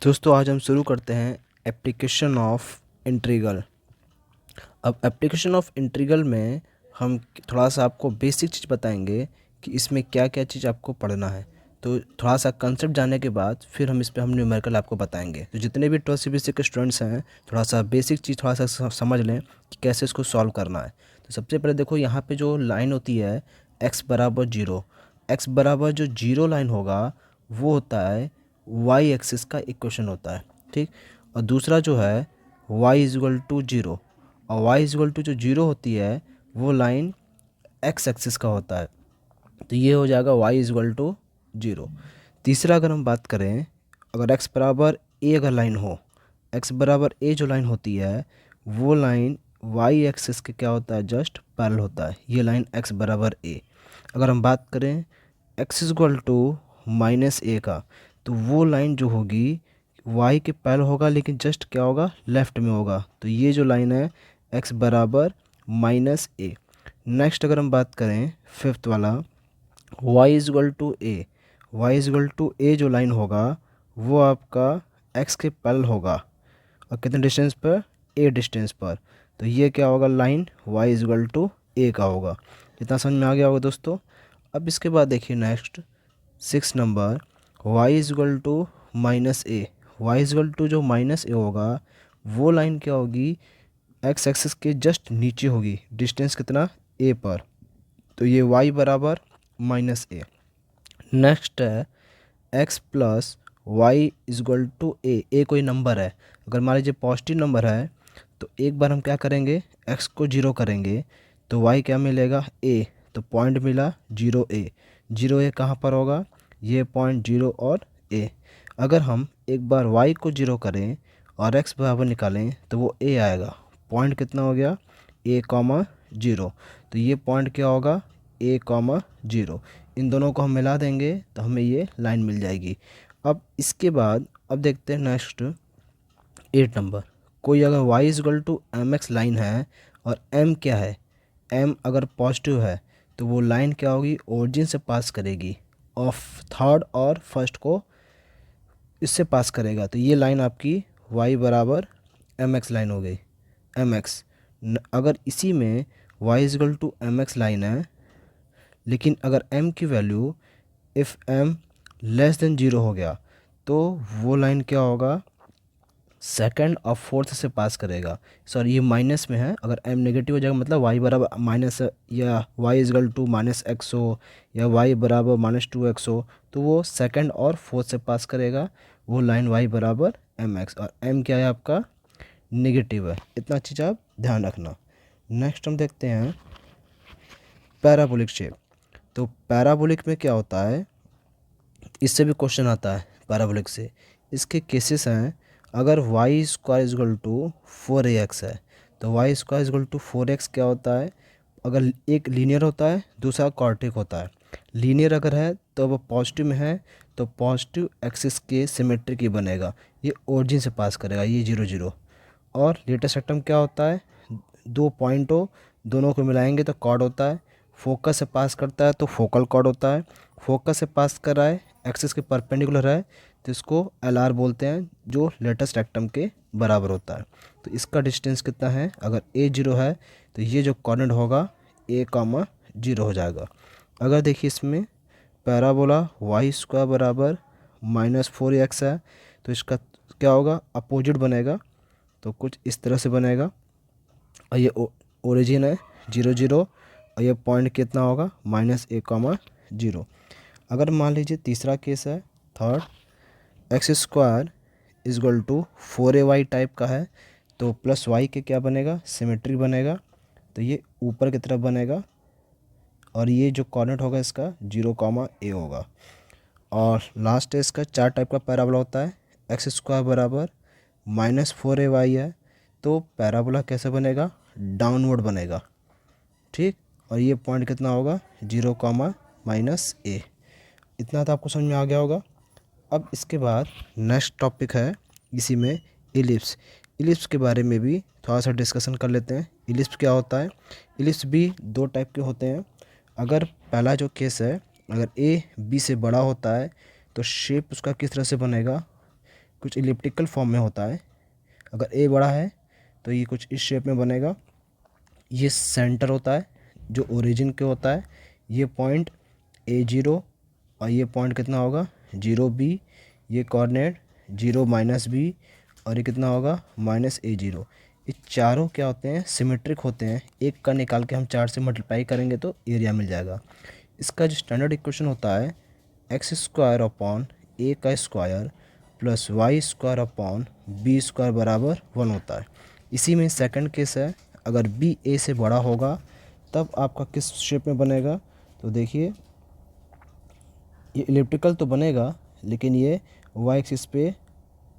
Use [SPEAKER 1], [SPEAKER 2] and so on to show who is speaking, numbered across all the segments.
[SPEAKER 1] दोस्तों आज हम शुरू करते हैं एप्लीकेशन ऑफ इंटीग्रल। अब एप्लीकेशन ऑफ इंटीग्रल में हम थोड़ा सा आपको बेसिक चीज़ बताएंगे कि इसमें क्या क्या चीज़ आपको पढ़ना है। तो थोड़ा सा कंसेप्ट जानने के बाद फिर हम इस पे हम न्यूमेरिकल आपको बताएंगे। तो जितने भी 12th CBSE के स्टूडेंट्स हैं थोड़ा सा बेसिक चीज़ थोड़ा सा समझ लें कि कैसे इसको सॉल्व करना है। तो सबसे पहले देखो यहाँ पे जो लाइन होती है x बराबर 0, x बराबर जो 0 लाइन होगा वो होता है वाई एक्सिस का इक्वेशन होता है, ठीक। और दूसरा जो है y इज़ टू 0, और y इज़ टू जो 0 होती है वो लाइन x एक्सिस का होता है। तो ये हो जाएगा y इज़ टू 0। तीसरा अगर हम बात करें, अगर x बराबर a अगर लाइन हो, x बराबर a जो लाइन होती है वो लाइन y एक्सिस के क्या होता है, जस्ट पैरेलल होता है। ये लाइन x बराबर a। अगर हम बात करें x is to minus a का, तो वो लाइन जो होगी y के पैरेलल होगा लेकिन जस्ट क्या होगा, लेफ्ट में होगा। तो ये जो लाइन है x बराबर माइनस a। नेक्स्ट अगर हम बात करें फिफ्थ वाला y is to a, y is to a जो लाइन होगा वो आपका x के पैरेलल होगा और कितने डिस्टेंस पर, a डिस्टेंस पर। तो ये क्या होगा, line y is to a का होगा। इतना समझ में आ गया होगा दोस्तों। अब इसके बाद देखिए next 6 number y is to minus a, y is to जो माइनस a होगा वो लाइन क्या होगी, x एक्सिस के जस्ट नीचे होगी, डिस्टेंस कितना, a पर। तो ये y बराबर माइनस a। नेक्स्ट है x plus Y is equal to A कोई नंबर है। अगर मान लीजिए पॉजिटिव नंबर है तो एक बार हम क्या करेंगे, x को 0 करेंगे तो y क्या मिलेगा, a। तो पॉइंट मिला 0 a, 0 a कहाँ पर होगा, ये पॉइंट 0 और a। अगर हम एक बार y को 0 करें और x बराबर निकालें तो वो a आएगा। पॉइंट कितना हो गया, a कॉमा 0। तो ये पॉइंट क्या होगा, a कॉमा 0। इन दोनों को हम मिला देंगे तो हमें ये लाइन मिल जाएगी। अब इसके बाद अब देखते हैं नेक्स्ट 8 नंबर। कोई अगर y is to M X line है और m क्या है, m अगर पॉजिटिव है तो वो लाइन क्या होगी, ओरिजिन से पास करेगी और थर्ड और फर्स्ट को इससे पास करेगा। तो ये लाइन आपकी y बराबर एम एक्स लाइन हो गई, एम एक्स। अगर इसी में y is to M X line है लेकिन अगर m की value if m less than 0 हो गया तो वो लाइन क्या होगा, सेकंड और फोर्थ से पास करेगा। सॉरी ये माइनस में है, अगर m नेगेटिव हो जाएगा मतलब y बराबर माइनस, या y is to minus X हो या y बराबर माइनस 2x हो तो वो सेकंड और फोर्थ से पास करेगा। वो लाइन y बराबर एम एक्स, और m क्या है आपका, नेगेटिव है। इतना चीज़ आप ध्यान रखना। नेक्स्ट हम देखते हैं पैराबोलिक शेप। तो पैराबोलिक में क्या होता है, इससे भी क्वेश्चन आता है पैराबोलिक से। इसके केसेस हैं, अगर Y square is equal to 4ax है तो Y square is equal to 4x क्या होता है, अगर एक लीनियर होता है दूसरा क्वाड्रेटिक होता है। लीनियर अगर है तो वो पॉजिटिव में है तो पॉजिटिव एक्सिस के सिमेट्रिक ही बनेगा, ये ओरिजिन से पास करेगा, ये 0 0। और लेटेस्ट सेक्टम क्या होता है, दो पॉइंट हो दोनों को मिलाएंगे तो कॉर्ड होता है। फोकस से पास करता है तो फोकल कॉर्ड होता है। फोकस से पास कर रहा है, एक्सिस के परपेंडिकुलर है तो इसको एल आर बोलते हैं, जो लेटेस्ट रेक्टम के बराबर होता है। तो इसका डिस्टेंस कितना है, अगर ए 0 है तो ये जो कॉर्डिनेट होगा a कॉमा 0 हो जाएगा। अगर देखिए इसमें पैराबोला वाई स्क्वायर बराबर माइनस 4x है तो इसका क्या होगा, अपोजिट बनेगा। तो कुछ इस तरह से बनेगा और ये ओरिजिन है 0 0 और ये पॉइंट कितना होगा, माइनस a कॉमा 0। अगर मान लीजिए तीसरा केस है third, X square is equal to 4ay type का है तो प्लस y के क्या बनेगा, सिमेट्रिक बनेगा। तो ये ऊपर की तरफ बनेगा और ये जो कॉर्डिनेट होगा इसका 0 कॉमा a होगा। और लास्ट है इसका 4 टाइप का पैराबोला होता है, एक्स स्क्वायर बराबर माइनस 4ay है तो पैराबोला कैसे बनेगा, डाउनवर्ड बनेगा, ठीक। और ये पॉइंट कितना होगा, 0 कॉमा माइनस a। इतना तो आपको समझ में आ गया होगा। अब इसके बाद नेक्स्ट टॉपिक है इसी में इलिप्स। इलिप्स के बारे में भी थोड़ा सा डिस्कशन कर लेते हैं। इलिप्स क्या होता है, इलिप्स भी दो टाइप के होते हैं। अगर पहला जो केस है, अगर ए बी से बड़ा होता है तो शेप उसका किस तरह से बनेगा, कुछ इलिप्टिकल फॉर्म में होता है। अगर ए बड़ा है तो ये कुछ इस शेप में बनेगा। ये सेंटर होता है जो ओरिजिन के होता है। ये पॉइंट A0 और ये पॉइंट कितना होगा 0B। ये कोऑर्डिनेट 0-B और ये कितना होगा -A0। ये चारों क्या होते हैं सिमेट्रिक होते हैं। एक का निकाल के हम 4 से मल्टीप्लाई करेंगे तो एरिया मिल जाएगा। इसका जो स्टैंडर्ड इक्वेशन होता है x² + y² बराबर 1 होता है। इसी में सेकंड केस है, अगर b a से बड़ा होगा तब आपका किस शेप में बनेगा। तो देखिए ये इलिप्टिकल तो बनेगा लेकिन ये y एक्सिस पे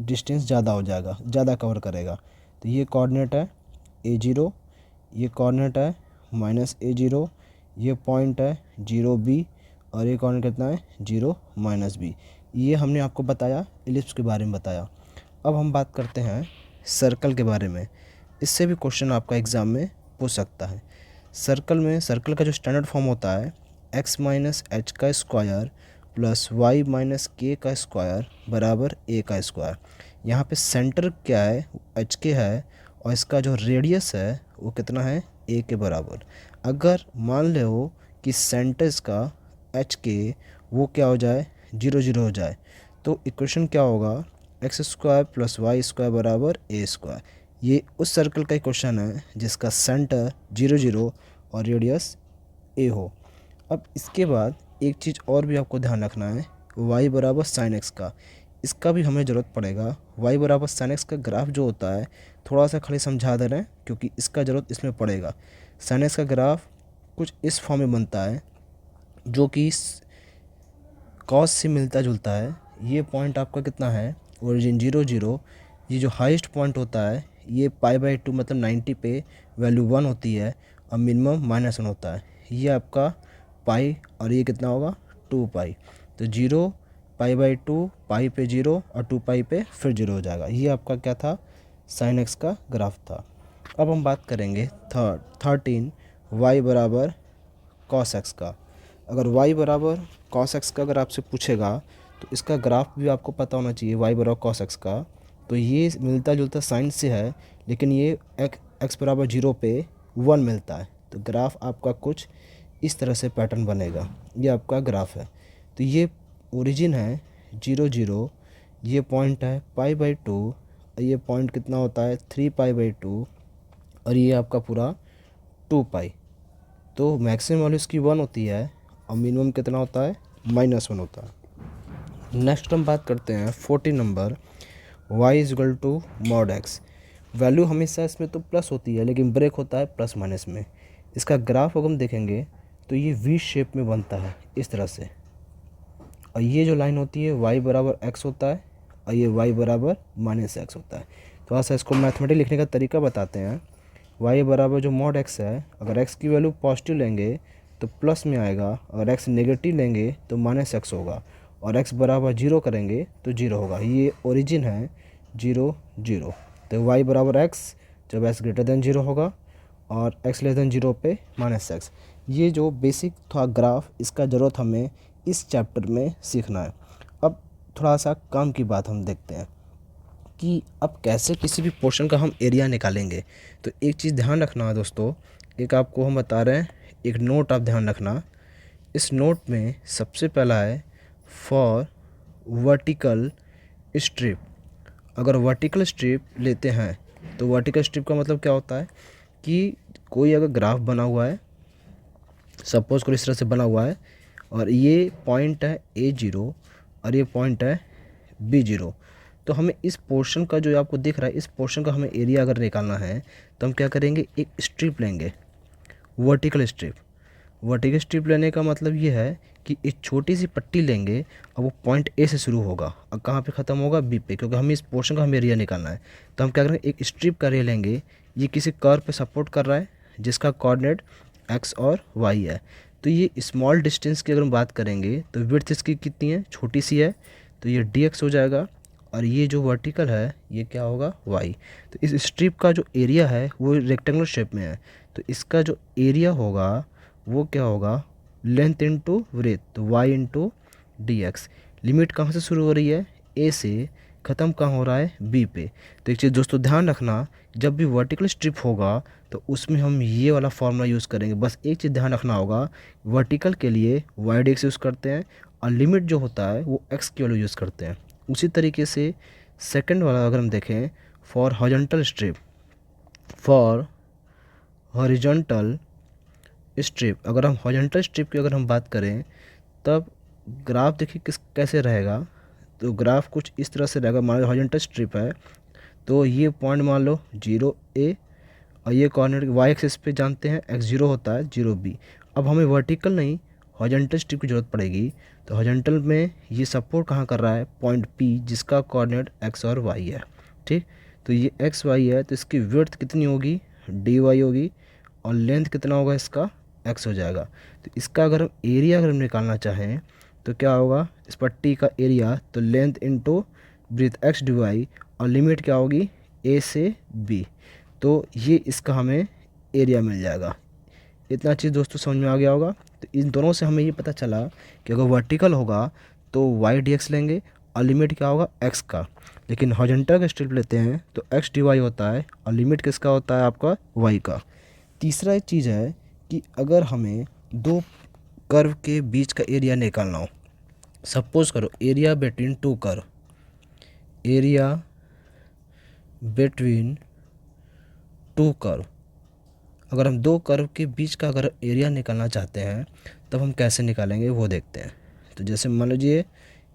[SPEAKER 1] डिस्टेंस ज़्यादा हो जाएगा, ज़्यादा कवर करेगा। तो ये कोऑर्डिनेट है A0, ये कोऑर्डिनेट है -A0, ये पॉइंट है 0B और ये कोऑर्डिनेट कितना है 0-B। ये हमने आपको बताया इलिप्स के बारे में बताया। अब हम बात करते हैं सर्कल के बारे में। इससे भी क्वेश्चन आपका एग्ज़ाम में पूछ सकता है। सर्कल का जो स्टैंडर्ड फॉर्म होता है x - h² + y - k² बराबर a²। यहाँ पे सेंटर क्या है HK है और इसका जो रेडियस है वो कितना है a के बराबर। अगर मान लो कि सेंटर इसका HK वो क्या हो जाए 0-0 हो जाए तो इक्वेशन क्या होगा x² + y² बराबर a²। ये उस सर्कल का क्वेश्चन है जिसका सेंटर 0-0 और रेडियस a हो। अब इसके बाद एक चीज़ और भी आपको ध्यान रखना है y बराबर sin x का। इसका भी हमें ज़रूरत पड़ेगा। y बराबर sin x का ग्राफ जो होता है थोड़ा सा खाली समझा दे रहे हैं क्योंकि इसका ज़रूरत इसमें पड़ेगा। sin x का ग्राफ कुछ इस फॉर्म में बनता है जो कि कॉस से मिलता जुलता है। ये पॉइंट आपका कितना है ओरिजिन 0-0। ये जो हाईएस्ट पॉइंट होता है ये π/2 मतलब 90 पे वैल्यू 1 होती है और मिनिमम -1 होता है। ये आपका पाई और ये कितना होगा 2π। तो 0 π/2 पाई पे 0 और 2π पे फिर 0 हो जाएगा। ये आपका क्या था sin x का ग्राफ था। अब हम बात करेंगे 13 y बराबर cos x का। अगर y बराबर cos x का अगर आपसे पूछेगा तो इसका ग्राफ भी आपको पता होना चाहिए y बराबर cos x का। तो ये मिलता जुलता साइन से है लेकिन ये x बराबर 0 पे 1 मिलता है। तो ग्राफ आपका कुछ इस तरह से पैटर्न बनेगा। ये आपका ग्राफ है। तो ये ओरिजिन है 0-0, ये पॉइंट है π/2, ये पॉइंट कितना होता है 3π/2 और ये आपका पूरा 2π। तो मैक्सिमम वैल्यू इसकी 1 होती है और मिनिमम कितना होता है -1 होता है। नेक्स्ट हम बात करते हैं 14 number y = mod x। Value हमेशा इसमें तो प्लस होती है लेकिन ब्रेक होता है प्लस माइनस में। इसका ग्राफ अगर हम देखेंगे तो ये वी शेप में बनता है इस तरह से और ये जो लाइन होती है y बराबर x होता है और ये y बराबर -x होता है। तो ऐसा इसको मैथमेटिक लिखने का तरीका बताते हैं। y बराबर जो mod x है अगर x की वैल्यू पॉजिटिव लेंगे तो प्लस में आएगा, अगर x नेगेटिव लेंगे तो -x होगा और x बराबर 0 करेंगे तो 0 होगा। ये ओरिजिन है 0-0। तो y बराबर x जब x > 0 होगा और x < 0 पे -x। ये जो बेसिक था ग्राफ इसका ज़रूरत हमें इस चैप्टर में सीखना है। अब थोड़ा सा काम की बात हम देखते हैं कि अब कैसे किसी भी पोर्शन का हम एरिया निकालेंगे। तो एक चीज़ ध्यान रखना है दोस्तों, एक आपको हम बता रहे हैं, एक नोट आप ध्यान रखना। इस नोट में सबसे पहला है फॉर वर्टिकल स्ट्रिप। अगर वर्टिकल स्ट्रिप लेते हैं तो वर्टिकल स्ट्रिप का मतलब क्या होता है कि कोई अगर ग्राफ बना हुआ है, सपोज कोई इस तरह से बना हुआ है और ये पॉइंट है A0 और ये पॉइंट है B0। तो हमें इस पोर्शन का जो आपको दिख रहा है इस पोर्शन का हमें एरिया अगर निकालना है तो हम क्या करेंगे, एक स्ट्रिप लेंगे वर्टिकल स्ट्रिप। वर्टिकल स्ट्रिप लेने का मतलब ये है कि एक छोटी सी पट्टी लेंगे और वो पॉइंट ए से शुरू होगा और कहाँ पे ख़त्म होगा बी पे, क्योंकि हमें इस पोर्शन का हमें एरिया निकालना है। तो हम क्या करेंगे, एक स्ट्रिप का एरिया लेंगे। ये किसी कर्व पे सपोर्ट कर रहा है जिसका कोऑर्डिनेट एक्स और वाई है। तो ये स्मॉल डिस्टेंस की अगर हम बात करेंगे तो विड्थ इसकी कितनी है, छोटी सी है, तो ये dx हो जाएगा और ये जो वर्टिकल है ये क्या होगा y। तो इस स्ट्रिप का जो एरिया है वो रेक्टेंगुलर शेप में है, तो इसका जो एरिया होगा वो क्या होगा लेंथ इंटू ब्रेथ, तो y इंटू dx। लिमिट कहाँ से शुरू हो रही है, a से, ख़त्म कहाँ हो रहा है, बी पे। तो एक चीज़ दोस्तों ध्यान रखना, जब भी वर्टिकल स्ट्रिप होगा तो उसमें हम ये वाला फार्मूला यूज़ करेंगे। बस एक चीज़ ध्यान रखना होगा, वर्टिकल के लिए वाई डी एक्स यूज़ करते हैं और लिमिट जो होता है वो एक्स की वैल्यू यूज़ करते हैं। उसी तरीके से सेकंड वाला अगर हम देखें, for horizontal strip, for horizontal strip, अगर हम हॉरिजॉन्टल स्ट्रिप की अगर हम बात करें तब ग्राफ देखिए कैसे रहेगा। तो ग्राफ कुछ इस तरह से रहेगा। मान लो हॉरिजॉन्टल स्ट्रिप है तो ये पॉइंट मान लो 0 A और ये कोऑर्डिनेट वाई एक्सिस पे जानते हैं x0 होता है 0 B। अब हमें वर्टिकल नहीं हॉरिजॉन्टल स्ट्रिप की ज़रूरत पड़ेगी। तो हॉरिजॉन्टल में ये सपोर्ट कहाँ कर रहा है, पॉइंट P, जिसका कोऑर्डिनेट x और y है। ठीक, तो ये x y है तो इसकी विड्थ कितनी होगी, dy होगी, और लेंथ कितना होगा इसका, x हो जाएगा। तो इसका अगर हम एरिया अगर हम निकालना चाहें तो क्या होगा, इस पट्टी का एरिया, तो length into breadth x dy, और लिमिट क्या होगी a से b। तो ये इसका हमें एरिया मिल जाएगा। इतना चीज़ दोस्तों समझ में आ गया होगा। तो इन दोनों से हमें ये पता चला कि अगर वर्टिकल होगा तो वाई डी एक्स लेंगे और लिमिट क्या होगा x का, लेकिन हॉरिजॉन्टल का स्ट्रिप लेते हैं तो x डी वाई होता है और लिमिट किसका होता है, आपका y का। तीसरा एक चीज़ है कि अगर हमें दो कर्व के बीच का एरिया निकालना हो, सपोज करो area between two curve, area between two curve, अगर हम दो कर्व के बीच का अगर एरिया निकालना चाहते हैं तब हम कैसे निकालेंगे वो देखते हैं। तो जैसे मान लीजिए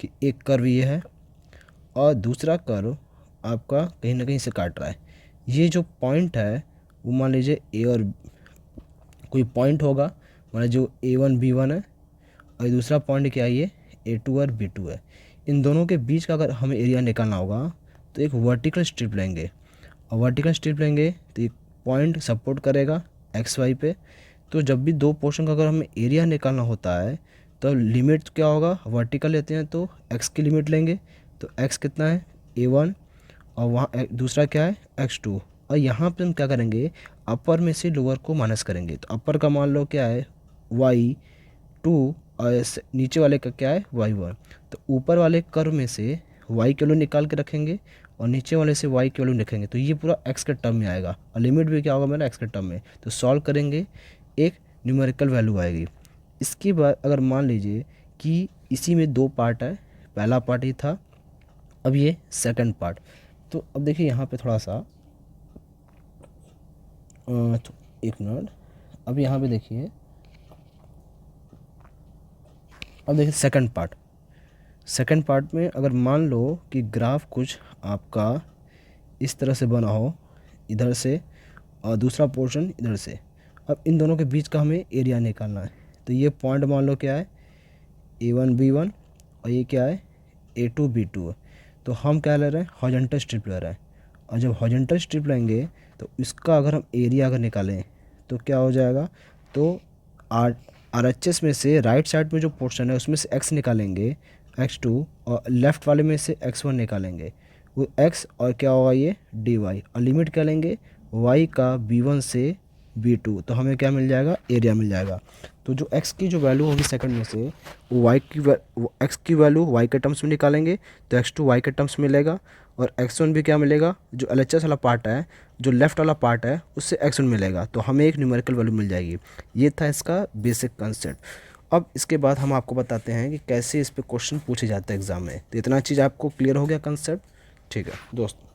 [SPEAKER 1] कि एक कर्व ये है और दूसरा कर्व आपका कहीं ना कहीं से काट रहा है। ये जो पॉइंट है वो मान लीजिए ए और कोई पॉइंट होगा, मान लीजिए जो A1 B1 है और दूसरा पॉइंट क्या है, ये A2 और B2 है। इन दोनों के बीच का अगर हमें एरिया निकालना होगा तो एक वर्टिकल स्ट्रिप लेंगे, और वर्टिकल स्ट्रिप लेंगे तो एक पॉइंट सपोर्ट करेगा एक्स वाई पे। तो जब भी दो पोर्शन का अगर हमें एरिया निकालना होता है तो लिमिट क्या होगा, वर्टिकल लेते हैं तो एक्स की लिमिट लेंगे, तो एक्स कितना है A1 और वहाँ दूसरा क्या है x2, और यहाँ पे हम क्या करेंगे, अपर में से लोअर को माइनस करेंगे। तो अपर का मान लो क्या है y2 और नीचे वाले का क्या है y1। तो ऊपर वाले कर्व में से y की वैल्यू निकाल के रखेंगे और नीचे वाले से y की वैल्यू लिखेंगे, तो ये पूरा x के टर्म में आएगा और लिमिट भी क्या होगा मेरा x के टर्म में। तो सॉल्व करेंगे एक न्यूमेरिकल वैल्यू आएगी। इसके बाद अगर मान लीजिए कि इसी में दो पार्ट है, पहला पार्ट ये था, अब ये सेकंड पार्ट। तो अब देखिए यहाँ पे थोड़ा सा तो एक मिनट, अब यहाँ पे देखिए, अब देखिए सेकंड पार्ट में अगर मान लो कि ग्राफ कुछ आपका इस तरह से बना हो इधर से और दूसरा पोर्शन इधर से। अब इन दोनों के बीच का हमें एरिया निकालना है। तो ये पॉइंट मान लो क्या है A1 B1 और ये क्या है A2 B2 है। तो हम क्या ले रहे हैं, हॉरिजॉन्टल स्ट्रिप ले रहे हैं, और जब हॉरिजॉन्टल स्ट्रिप लेंगे तो इसका अगर हम एरिया अगर निकालें तो क्या हो जाएगा, तो RHS में से राइट साइड में जो पोर्शन है उसमें से x निकालेंगे x2 और लेफ़्ट वाले में से x1 निकालेंगे, वो x और क्या होगा ये dy, और लिमिट क्या लेंगे y का B1 से B2। तो हमें क्या मिल जाएगा, एरिया मिल जाएगा। तो जो x की जो वैल्यू होगी सेकंड में से वो x की वैल्यू y के टर्म्स में निकालेंगे तो x2 y के टर्म्स में मिलेगा, और x1 भी क्या मिलेगा, जो LHS वाला पार्ट है, जो लेफ़्ट वाला पार्ट है उससे x1 मिलेगा। तो हमें एक न्यूमेरिकल वैल्यू मिल जाएगी। ये था इसका बेसिक कंसेप्ट। अब इसके बाद हम आपको बताते हैं कि कैसे इस पे क्वेश्चन पूछे जाते हैं एग्ज़ाम में। तो इतना चीज़ आपको क्लियर हो गया कंसेप्ट, ठीक है दोस्त।